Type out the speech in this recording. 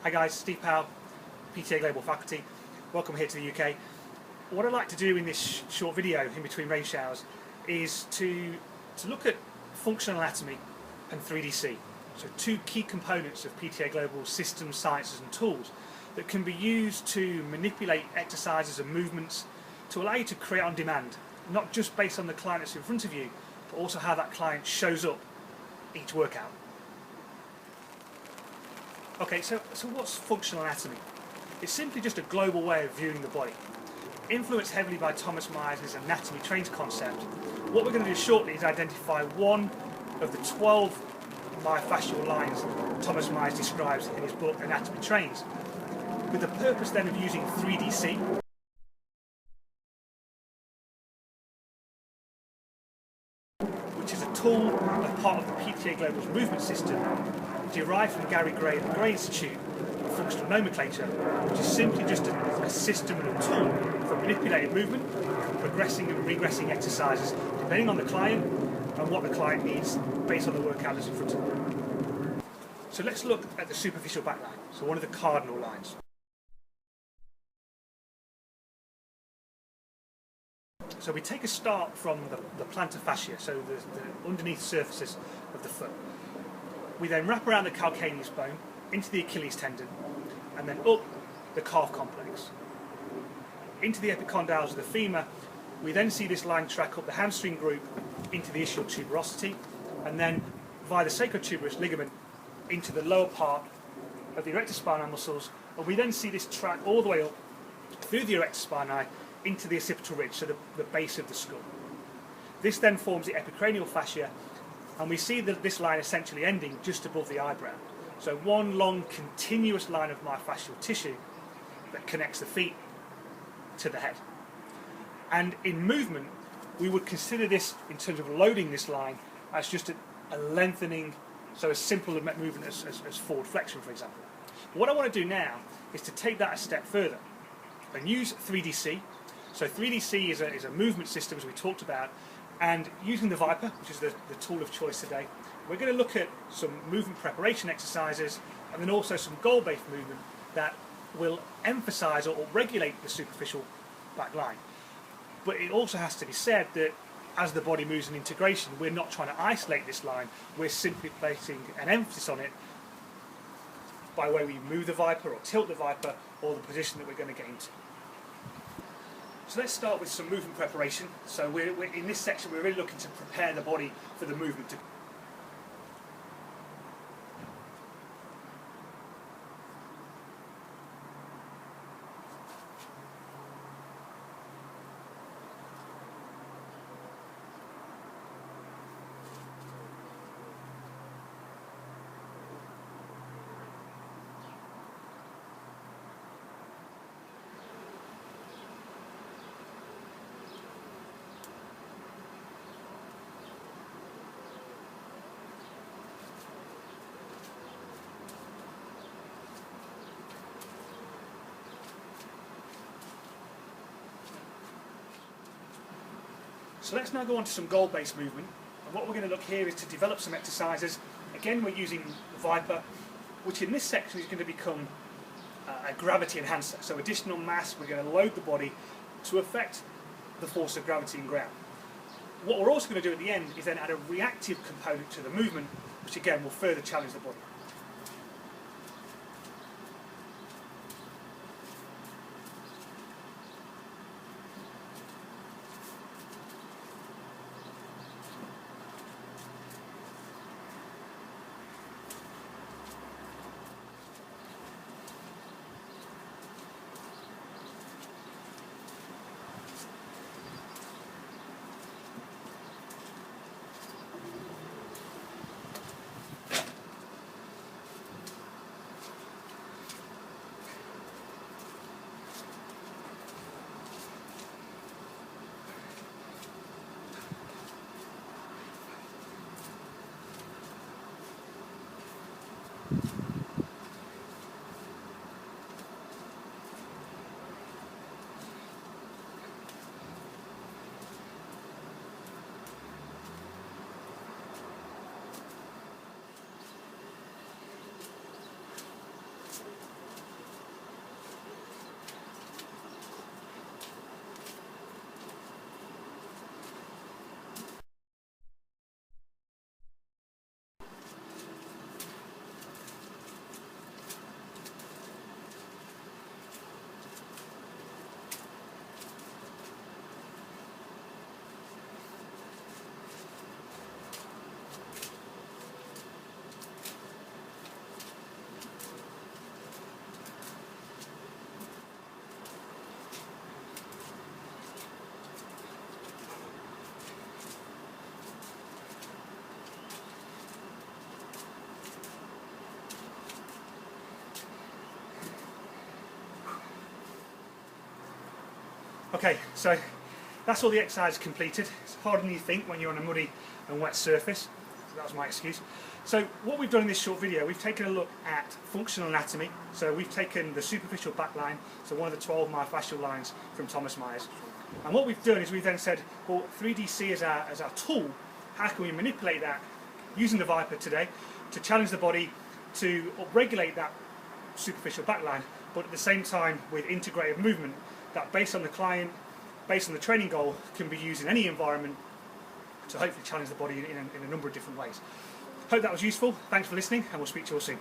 Hi guys, Steve Powell, PTA Global Faculty. Welcome here to the UK. What I'd like to do in this short video in between rain showers is to look at functional anatomy and 3DC. So two key components of PTA Global's systems, sciences and tools that can be used to manipulate exercises and movements to allow you to create on demand, not just based on the client that's in front of you, but also how that client shows up each workout. Okay, so what's functional anatomy? It's simply just a global way of viewing the body. Influenced heavily by Thomas Myers' anatomy trains concept, what we're going to do shortly is identify one of the 12 myofascial lines Thomas Myers describes in his book Anatomy Trains, with the purpose then of using 3DC, which is a tool as part of the PTA Global's movement system, derived from Gary Gray and the Gray Institute of Functional Nomenclature, which is simply just a system and a tool for manipulating movement, progressing and regressing exercises, depending on the client and what the client needs based on the workout that's in front of them. So let's look at the superficial back line, so one of the cardinal lines. So we take a start from the plantar fascia, so the underneath surfaces of the foot. We then wrap around the calcaneus bone, into the Achilles tendon, and then up the calf complex. Into the epicondyles of the femur, we then see this line track up the hamstring group into the ischial tuberosity, and then via the sacrotuberous ligament into the lower part of the erector spinae muscles, and we then see this track all the way up through the erector spinae into the occipital ridge, so the base of the skull. This then forms the epicranial fascia, and we see this line essentially ending just above the eyebrow. So one long continuous line of myofascial tissue that connects the feet to the head. And in movement, we would consider this, in terms of loading this line, as just a lengthening, so as simple a movement as forward flexion, for example. But what I want to do now is to take that a step further and use 3DC. So 3DC is a movement system, as we talked about, and using the ViPR, which is the tool of choice today, we're going to look at some movement preparation exercises and then also some goal-based movement that will emphasise or regulate the superficial back line. But it also has to be said that as the body moves in integration, we're not trying to isolate this line, we're simply placing an emphasis on it by the way we move the ViPR or tilt the ViPR or the position that we're going to get into. So let's start with some movement preparation. So we're in this section, we're really looking to prepare the body for the movement. So let's now go on to some goal-based movement, and what we're going to look here is to develop some exercises. Again, we're using the ViPR, which in this section is going to become a gravity enhancer, so additional mass. We're going to load the body to affect the force of gravity in ground. What we're also going to do at the end is then add a reactive component to the movement, which again will further challenge the body. Okay, so that's all the exercise completed. It's harder than you think when you're on a muddy and wet surface. So that was my excuse. So what we've done in this short video, we've taken a look at functional anatomy. So we've taken the superficial back line, so one of the 12 myofascial lines from Thomas Myers. And what we've done is we've then said, well, 3DC as our tool, how can we manipulate that using the ViPR today to challenge the body to upregulate that superficial back line, but at the same time with integrated movement that, based on the client, based on the training goal, can be used in any environment to hopefully challenge the body in a number of different ways. Hope that was useful. Thanks for listening, and we'll speak to you all soon.